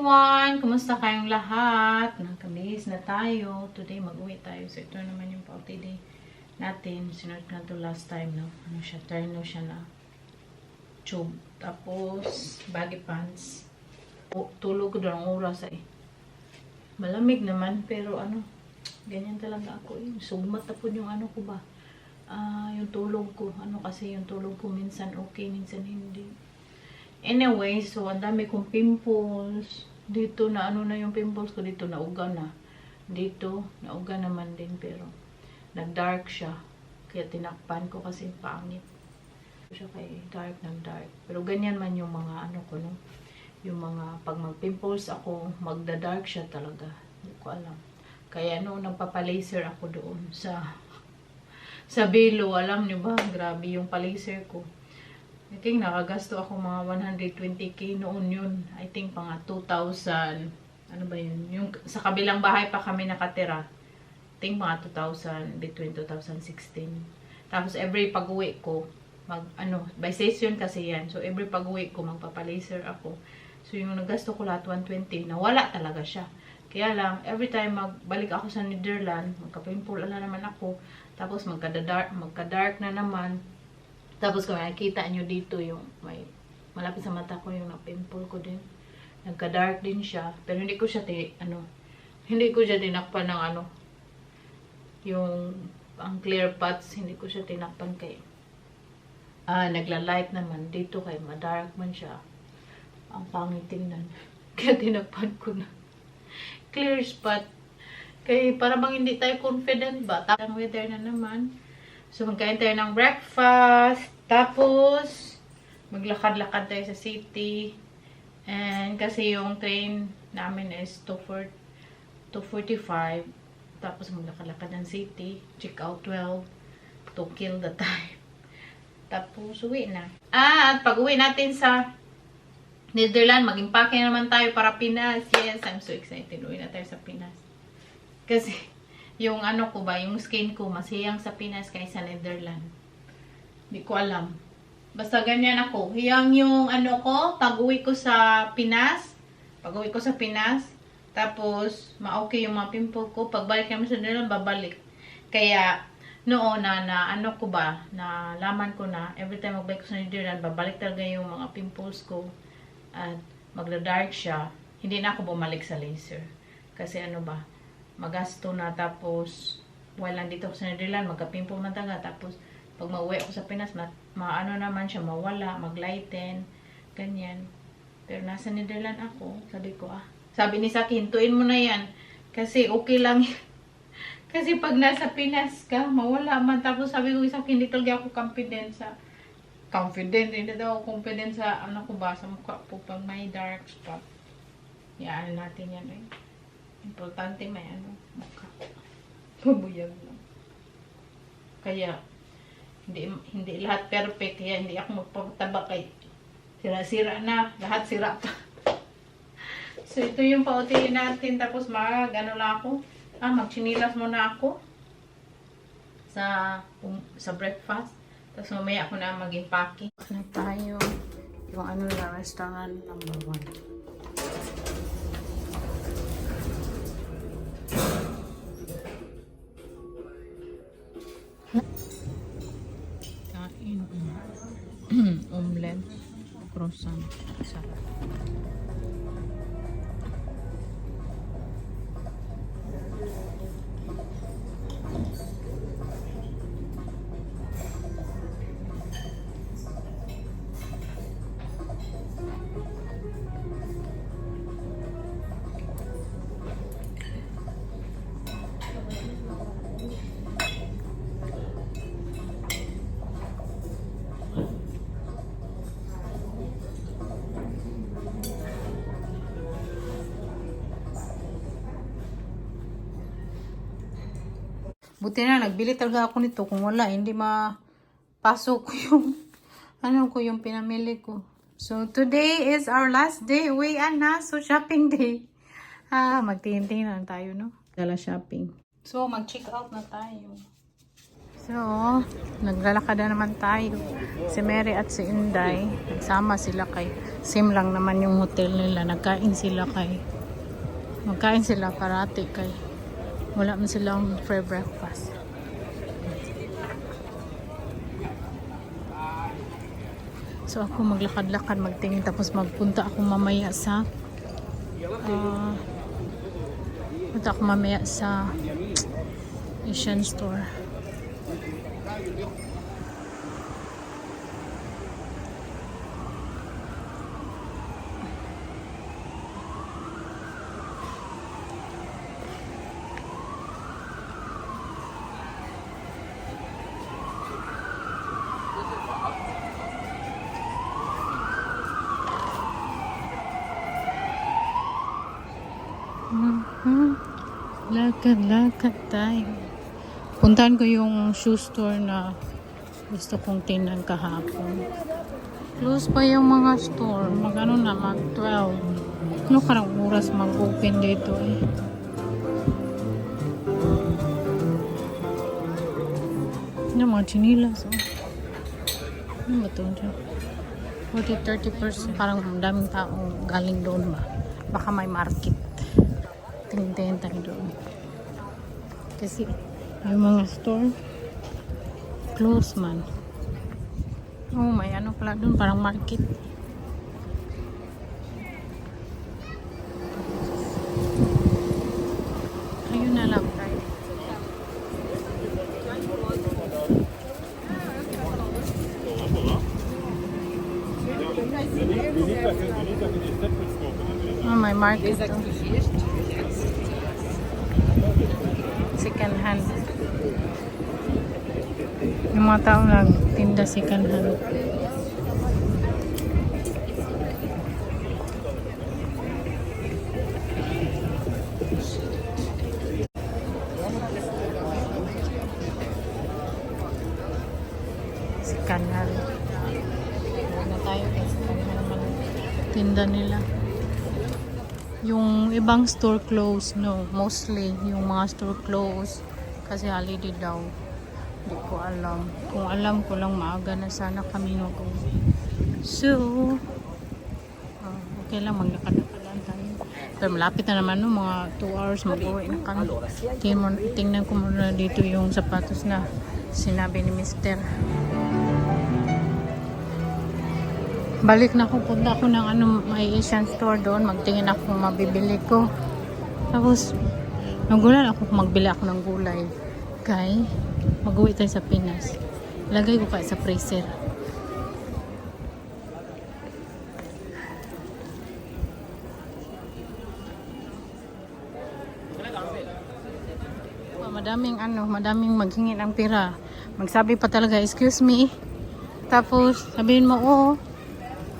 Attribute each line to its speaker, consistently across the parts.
Speaker 1: everyone! Kumusta kayong lahat? Nakabihis na tayo. Today mag-uwi tayo. So ito naman yung pa-OTD natin. Sinunod na to last time, no? Ano siya? Terno siya na tube. Tapos baggy pants. Tulog ko doon ang oras eh. Malamig naman pero ano, ganyan talaga ako eh. Sugmat na po yung ano ko ba? Yung tulog ko. Ano kasi yung tulog ko minsan okay, minsan hindi. Anyway, so ang dami kong pimples. Dito na ano na yung pimples ko. Dito nauga na. Dito nauga naman din pero nag-dark siya. Kaya tinakpan ko kasi pangit. Siya kay dark ng dark. Pero ganyan man yung mga ano ko no. Yung mga pag mag-pimples ako, magda-dark siya talaga. Hindi ko alam. Kaya no nagpapa-laser ako doon sa Belo. Alam niyo ba? Grabe yung pa-laser ko. I think nakagasto ako mga 120k noon yun. I think mga 2,000. Ano ba yun? Yung sa kabilang bahay pa kami nakatira. I think mga 2,000, between 2016. Tapos every pag-uwi ko, by session kasi yan. So every pag-uwi ko, magpapalaser ako. So yung nagasto ko lahat 120, nawala talaga siya. Kaya lang, every time magbalik ako sa Netherlands, magka-pimple na naman ako. Tapos magka-dark na naman. Tapos kung nakikita nyo dito yung may malapit sa mata ko yung na-pimple ko din. Nagka-dark din siya. Pero hindi ko siya hindi ko siya tinakpan ng yung ang clear spots, hindi ko siya tinakpan kay nagla-light naman. Dito kay ma-dark man siya. Ang pangit tingnan. Kaya tinakpan ko na. Clear spot. Kaya para bang hindi tayo confident ba? Tapos weather na naman. So, magkain tayo ng breakfast. Tapos, maglakad-lakad tayo sa city. And kasi yung train namin is 2:45. Tapos, maglakad-lakad ng city. Check out 12 to kill the time. Tapos, uwi na. At pag uwi natin sa Netherlands, mag-impake naman tayo para Pinas. Yes, I'm so excited. Uwi na tayo sa Pinas. Kasi, yung yung skin ko, mas hiyang sa Pinas kaysa Netherlands. Hindi ko alam. Basta ganyan ako. Hiyang yung ko, pag-uwi ko sa Pinas. Tapos, ma-okay yung mga pimple ko. Pagbalik naman sa Netherlands, babalik. Kaya, noon nalaman ko na, every time magbalik ko sa Netherlands, babalik talaga yung mga pimples ko. At magda-dark siya. Hindi na ako bumalik sa laser. Kasi magasto na, tapos while nandito ako sa Netherlands, magka-pimple na talaga, tapos pag mauwi ako sa Pinas, naman siya, mawala, mag-lighten, ganyan. Pero nasa Netherlands ako, sabi ni Saki, hintuin mo na yan, kasi okay lang yan. Kasi pag nasa Pinas ka, mawala man. Tapos sabi ko, Saki, hindi talaga ako confident, hindi daw ako confident sa sa mukha po, pag may dark spot. Yan natin yan eh. Importante may mukha. Pabuyag lang. Kaya, hindi lahat perfect. Kaya hindi ako magpapataba kay sira-sira na. Lahat sira pa. So, ito yung pa-OTD natin. Tapos magchinilas muna ako sa breakfast. Tapos mamaya ako na mag-impake. Na tayo yung restaurant number 1. Omelette, croissant, sarap. Buti na, nagbili talaga ako nito. Kung wala, hindi mapasok yung, yung pinamili ko. So, today is our last day. Uwian na. So, shopping day. Magtingin-tingin lang tayo, no? Gala shopping. So, mag-check out na tayo. So, naglalakad na naman tayo. Si Mary at si Inday, nagsama sila kay same lang naman yung hotel nila. Magkain sila parati kay wala man silang free breakfast. So ako maglakad-lakad, magtingin, tapos magpunta ako mamaya sa Asian store. Lakad-lakad tayo. Puntahan ko yung shoe store na gusto kong tingnan kahapon. Close pa yung mga store. Mag-ano na, mag-12. Ano karang oras mag-open dito eh. Ano mga chinilas oh. Ano ba ito? 40-30%. Parang daming tao galing doon ba? Baka may market. Tingin tayo doon. Kasi yung mga store close man. Oh, may ano pala doon, parang market. Ayun na lang tayo. Oh, may market doon. Second hand. Yung mga tao nagtinda second hand. Second hand. Huwag na tayo kasi kanya naman tinda nila. Yung ibang store close, no, mostly yung mga store close kasi holiday daw. Hindi ko alam. Kung alam ko lang, maaga na sana kami mag-uwi. So, okay lang, maglakad-lakad lang tayo. Pero malapit na naman, no, mga 2 hours mag-uwi na kami. Tingnan ko muna dito yung sapatos na sinabi ni Mr. Balik na ako, punta ako ng may Asian store doon, magtingin ako mabibili ko. Tapos nagulan ako kung magbili ako ng gulay. Kay mag-uwi tayo sa Pinas. Lagay ko kaya sa freezer. Madaming maghingi ng pera. Magsabi pa talaga, excuse me. Tapos sabihin mo,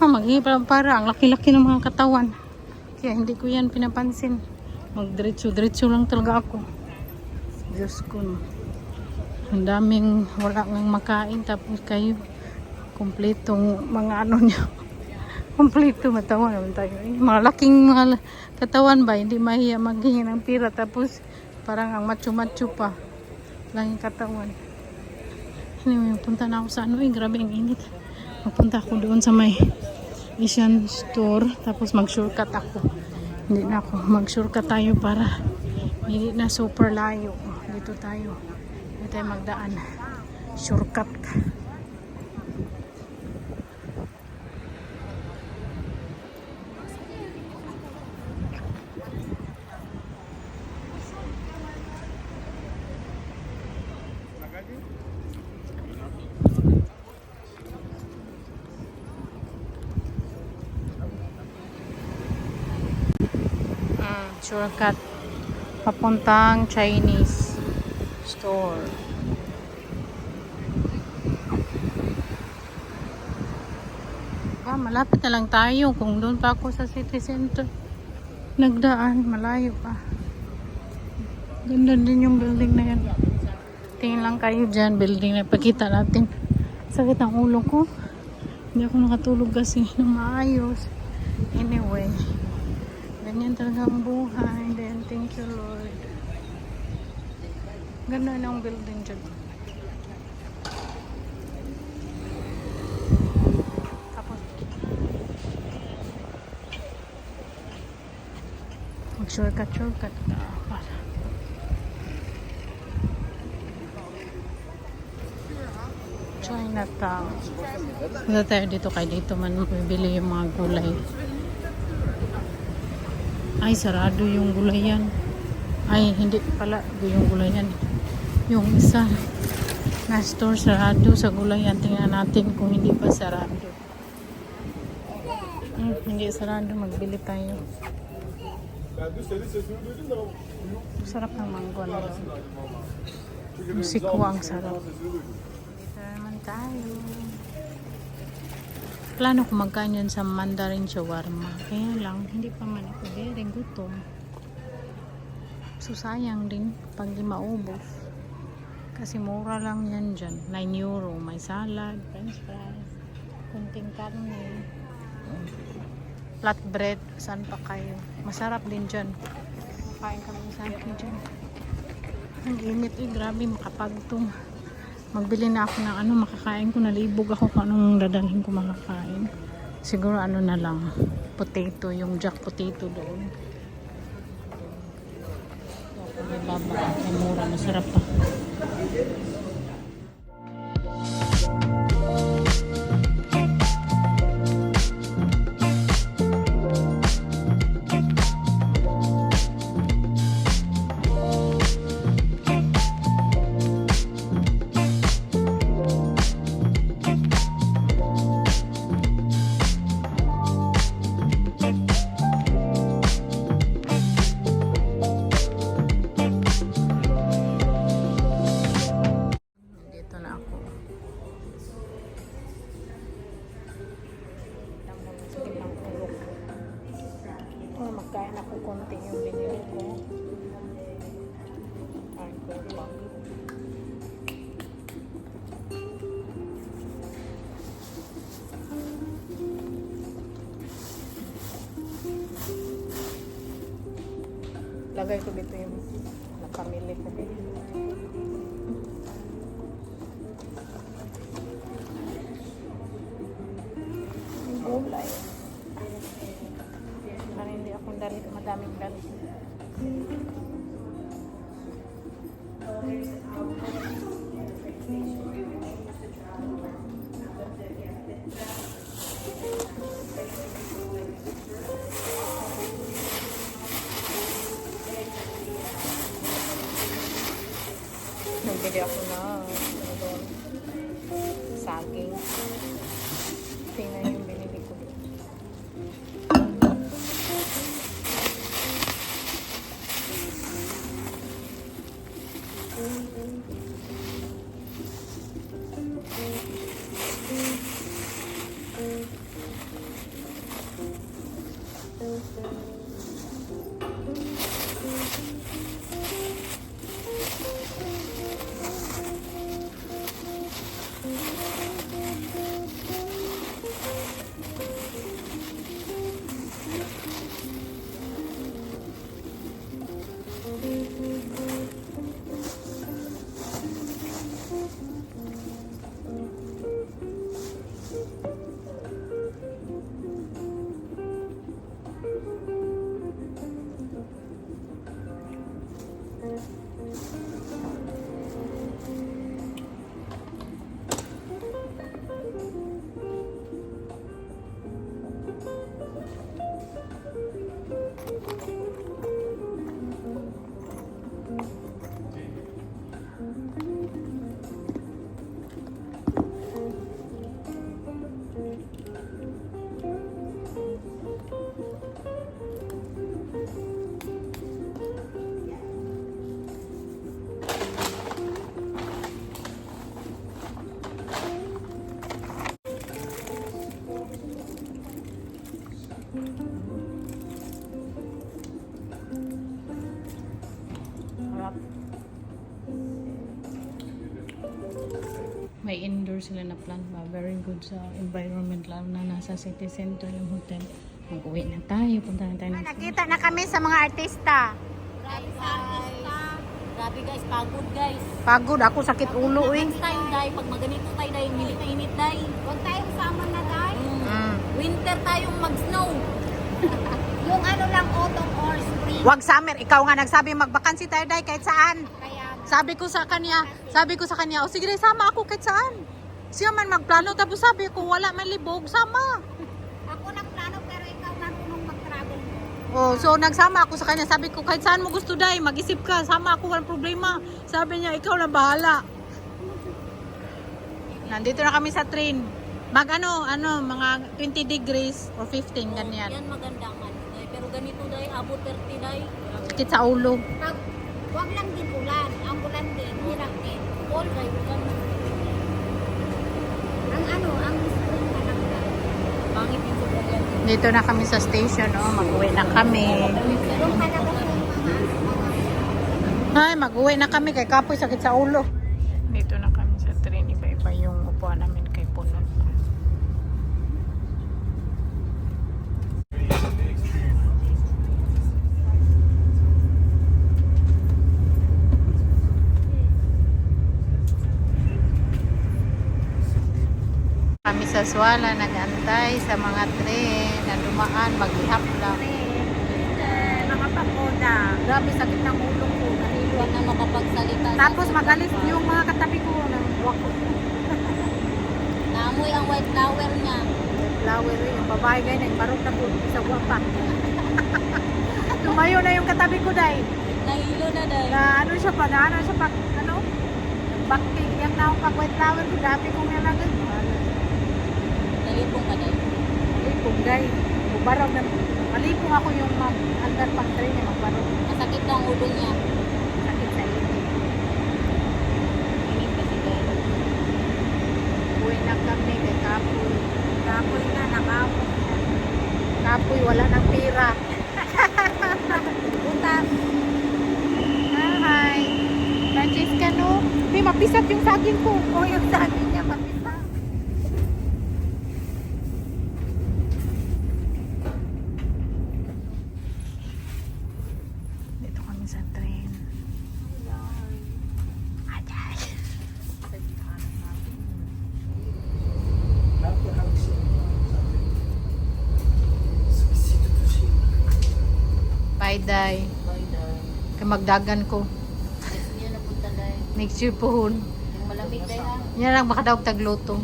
Speaker 1: maghingi pa lang para. Ang laki-laki ng mga katawan. Kaya hindi ko yan pinapansin. Magdiretso-diretso lang talaga ako. Diyos ko. Ang daming wala ngang makain. Tapos kayo, kumpletong mga niyo. Kumpleto, matawa naman tayo. Mga laking mga katawan ba, hindi mahiya maghingi ng pira. Tapos parang ang macho-macho pa. Langing katawan. Anyway, punta na ako sa grabe ang init. Magpunta ako doon sa may Asian store, tapos mag-shortcut ako. Hindi na ako, mag-shortcut tayo para hindi na super layo. Dito tayo magdaan. Shortcut. Shortcut papuntang Chinese store. Malapit na lang tayo. Kung doon pa ako sa city center nagdaan, malayo pa. Ganda din yung building na yan. Tingin lang kayo dyan, building na pakita natin. Sakit ang ulo ko. Hindi ako nakatulog kasi ng maayos. Anyway, ganyan talaga ang buhay. Then, thank you Lord. Ganda na ang building dyan. Mag-shortcut ka. Chinatown. Punta tayo dito kay dito man bibili yung mga gulay. Ay, sarado yung gulay yan. Ay, hindi pala yung gulay yan. Yung isa na store sarado sa gulay yan. Tingnan natin kung hindi pa sarado. Hindi sarado. Magbili tayo. Sarap ng mango na doon. Yung sikwa ang sarap. Dito naman tayo. Plano ko magkain yun sa Mandarin shawarma. Kaya lang, hindi pa man ako very gutom. So sayang din pag di maubos. Kasi mura lang yan dyan. 9 euro. May salad, french fries, kunting karne, flatbread. Saan pa kayo? Masarap din dyan. Kain kami sa akin dyan. Ang init eh. Grabe, makapagtong. Magbili na ako ng ano makakain ko. Nalibog ako kung anong dadalhin ko makakain. Siguro ano na lang. Potato. Yung jack potato doon. May baba. May mura. Masarap pa. Magkain ako konti yung binili ko. Kain ko pa. Lagay ko dito yung napamili ko dito. Yung gulay. Para hindi akong madaming dali. Nagbili ako na saging. Tingnan yung binili ko. May indoor sila na plant ba. Very good sa environment, lalo na nasa city center yung hotel. Mag-uwi na tayo. Punta na tayo.
Speaker 2: Nakita na kami sa mga artista.
Speaker 3: Grabe sa artista. Grabe guys, pagod guys.
Speaker 2: Pagod ako, sakit ulo eh.
Speaker 3: Next time dai, pag maganito tayo dai, milit na init dai. Huwag tayong sama na dai.
Speaker 2: Mm.
Speaker 3: Winter tayong mag-snow.
Speaker 4: Yung ano lang, autumn or spring.
Speaker 2: Wag summer, ikaw nga nagsabi magbakansi tayo day kahit saan.
Speaker 3: Kaya
Speaker 2: Sabi ko sa kanya, o sige day, sama ako kahit saan. Siya man magplano, tapos sabi ko wala man libog, sama.
Speaker 3: ako nagplano pero ikaw marunong mag-travel.
Speaker 2: Oh, so nagsama ako sa kanya. Sabi ko kahit saan mo gusto day, mag-isip ka, sama ako, walang problema. Sabi niya, ikaw na bahala. Nandito na kami sa train. Mag mga 20 degrees or 15 ganyan.
Speaker 3: Yan magandang ano. Day. Pero ganito day, abot 30 day.
Speaker 2: Sakit sa ulo.
Speaker 3: Pag, wag lang din ulan. Ang ulan din, hirap din. All day, ulan. Ang spring na lang day. Pangit yung sobrang yan.
Speaker 2: Dito na kami sa station, oh, mag-uwi na kami.
Speaker 3: Pero palabas yung mga
Speaker 2: Ay, mag-uwi na kami kay kapoy sakit sa ulo. Dito na kami sa train, iba-iba yung upuan namin kay Puno. Kami sa Suala, nag-antay sa mga train na dumaan, maghihap lang.
Speaker 3: mga pagoda.
Speaker 2: Grabe, sakit ng ulo ko. Nahilo
Speaker 3: Huwag na makapagsalita.
Speaker 2: Tapos magalis yung mga katabi ko ng wako.
Speaker 3: Naamoy ang white flower niya.
Speaker 2: Flower yung babae ganyan, marong na po sa guwapa. Tumayo na yung katabi ko dai.
Speaker 3: Nahilo na day.
Speaker 2: Na ano siya pa, bakti yung naong pag white flower ko, dati kong nalagay.
Speaker 3: Nalipong ka day.
Speaker 2: Malipong dai. Bubaraw na, malipong ako yung mag-andar pang train na magbarong.
Speaker 3: Masakit ang ulo niya.
Speaker 2: Sakit sa init.
Speaker 3: Init kasi day.
Speaker 2: Uwi na kami kay Kapoy.
Speaker 3: Kapoy na, nakapoy na.
Speaker 2: Kapoy, wala nang pira.
Speaker 3: Utas.
Speaker 2: Hi. Francesca, no? May mapisat yung saging ko.
Speaker 3: O yung saging niya, mapisa.
Speaker 2: Dito kami sa train. Ajay. Bye, Day. Kay magdagan ko.
Speaker 3: Next year na punta day.
Speaker 2: Next year pohon.
Speaker 3: Yung malamig day ha.
Speaker 2: Yan lang makadaog tagluto.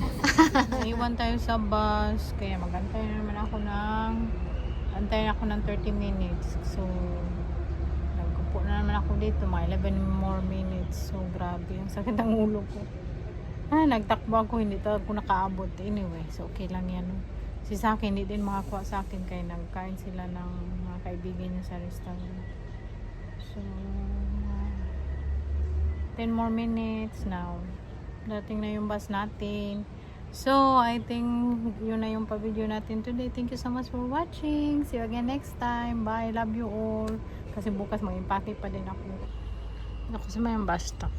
Speaker 2: Iwan tayo sa bus. Kaya magantay na naman ako ng 30 minutes. So, nagkupo na naman ako dito. Mga 11 more minutes. So, grabe. Ang sakit ng ulo ko. Nagtakbo ako. Hindi ako nakaabot. Anyway, so okay lang yan. Si sa akin, hindi din makakuha sa akin. Kaya nagkain sila ng mga kaibigan niya sa restaurant. So, 10 more minutes now. Dating na yung bus natin. So, I think yun na yung pa-video natin today. Thank you so much for watching. See you again next time. Bye. Love you all. Kasi bukas mag-impake pa din ako. Ako sa mayang basta.